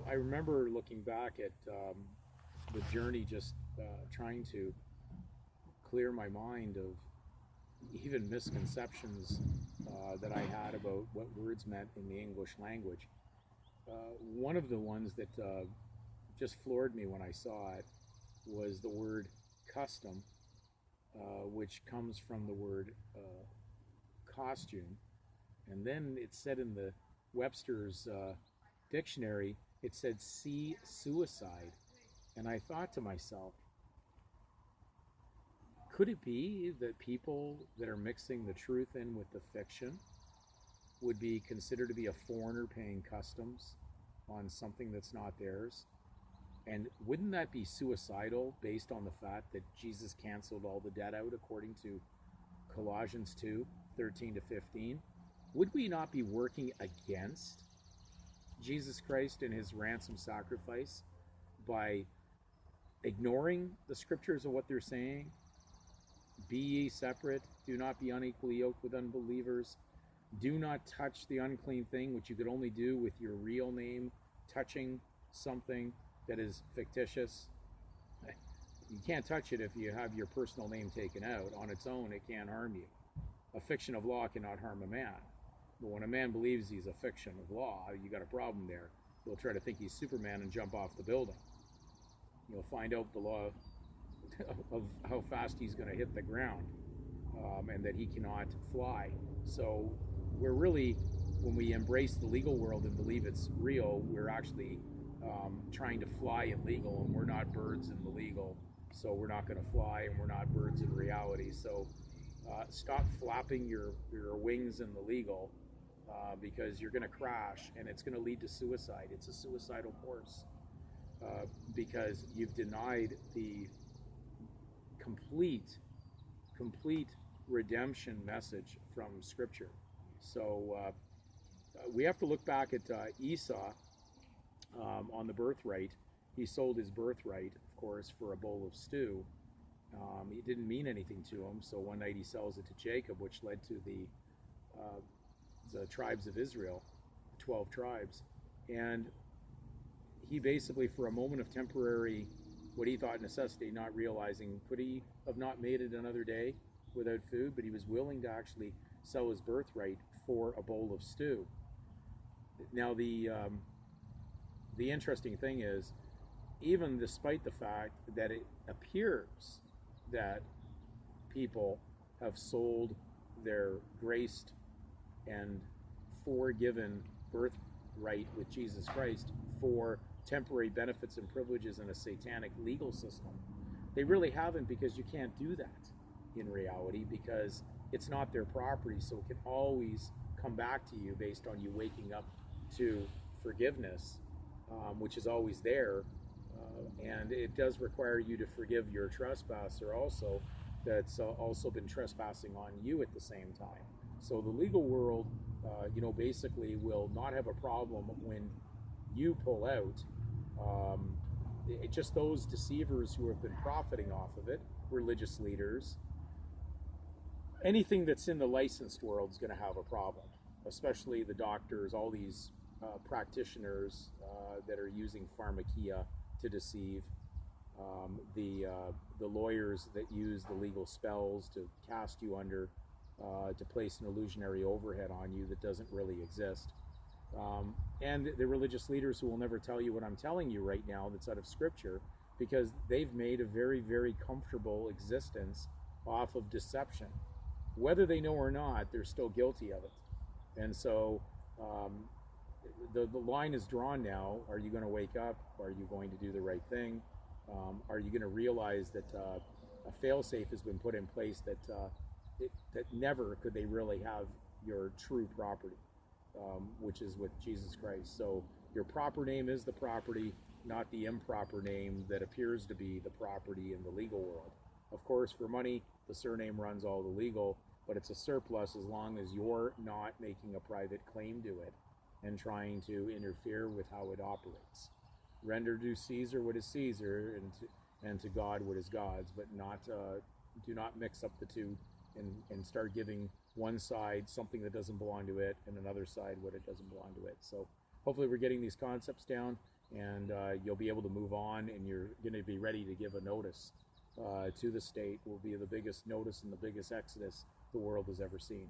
I remember looking back at the journey, just trying to clear my mind of even misconceptions that I had about what words meant in the English language. One of the ones that just floored me when I saw it was the word custom, which comes from the word costume. And then it said in the Webster's dictionary, it said see suicide. And I thought to myself, could it be that people that are mixing the truth in with the fiction would be considered to be a foreigner paying customs on something that's not theirs? And wouldn't that be suicidal based on the fact that Jesus canceled all the debt out according to Colossians 2:13 to 15? Would we not be working against Jesus Christ and his ransom sacrifice by ignoring the scriptures of what they're saying? Be ye separate, do not be unequally yoked with unbelievers. Do not touch the unclean thing, which you could only do with your real name, touching something that is fictitious. You can't touch it if you have your personal name taken out. On its own, it can't harm you. A fiction of law cannot harm a man. But when a man believes he's a fiction of law, you got a problem there. He'll try to think he's Superman and jump off the building. You'll find out the law of how fast he's going to hit the ground, and that he cannot fly. So we're really, when we embrace the legal world and believe it's real, we're actually trying to fly in legal, and we're not birds in the legal. So we're not going to fly, and we're not birds in reality. So stop flapping your wings in the legal, because you're going to crash, and it's going to lead to suicide. It's a suicidal course, because you've denied the complete redemption message from Scripture. So we have to look back at Esau on the birthright. He sold his birthright, of course, for a bowl of stew. It didn't mean anything to him, so one night he sells it to Jacob, which led to the tribes of Israel, 12 tribes. And he basically, for a moment of temporary, what he thought necessity, not realizing, could he have not made it another day without food? But he was willing to actually sell his birthright for a bowl of stew. Now, the interesting thing is, even despite the fact that it appears that people have sold their graced and forgiven birthright with Jesus Christ for temporary benefits and privileges in a satanic legal system, they really haven't, because you can't do that in reality, because it's not their property. So it can always come back to you based on you waking up to forgiveness, which is always there. And it does require you to forgive your trespasser also, that's also been trespassing on you at the same time. So the legal world, basically will not have a problem when you pull out. Just those deceivers who have been profiting off of it, religious leaders, anything that's in the licensed world is going to have a problem, especially the doctors, all these practitioners that are using pharmakia to deceive, the lawyers that use the legal spells to cast you under, to place an illusionary overhead on you that doesn't really exist. And the religious leaders who will never tell you what I'm telling you right now that's out of Scripture, because they've made a very, very comfortable existence off of deception. Whether they know or not, they're still guilty of it. And so the line is drawn now. Are you going to wake up? Are you going to do the right thing? Are you going to realize that a fail-safe has been put in place that never could they really have your true property, which is with Jesus Christ. So your proper name is the property, not the improper name that appears to be the property in the legal world. Of course, for money, the surname runs all the legal, but it's a surplus as long as you're not making a private claim to it and trying to interfere with how it operates. Render to Caesar what is Caesar, and to God what is God's, but do not mix up the two and start giving one side something that doesn't belong to it and another side what it doesn't belong to it. So hopefully we're getting these concepts down. and you'll be able to move on, and you're going to be ready to give a notice to the state. Will be the biggest notice and the biggest exodus the world has ever seen.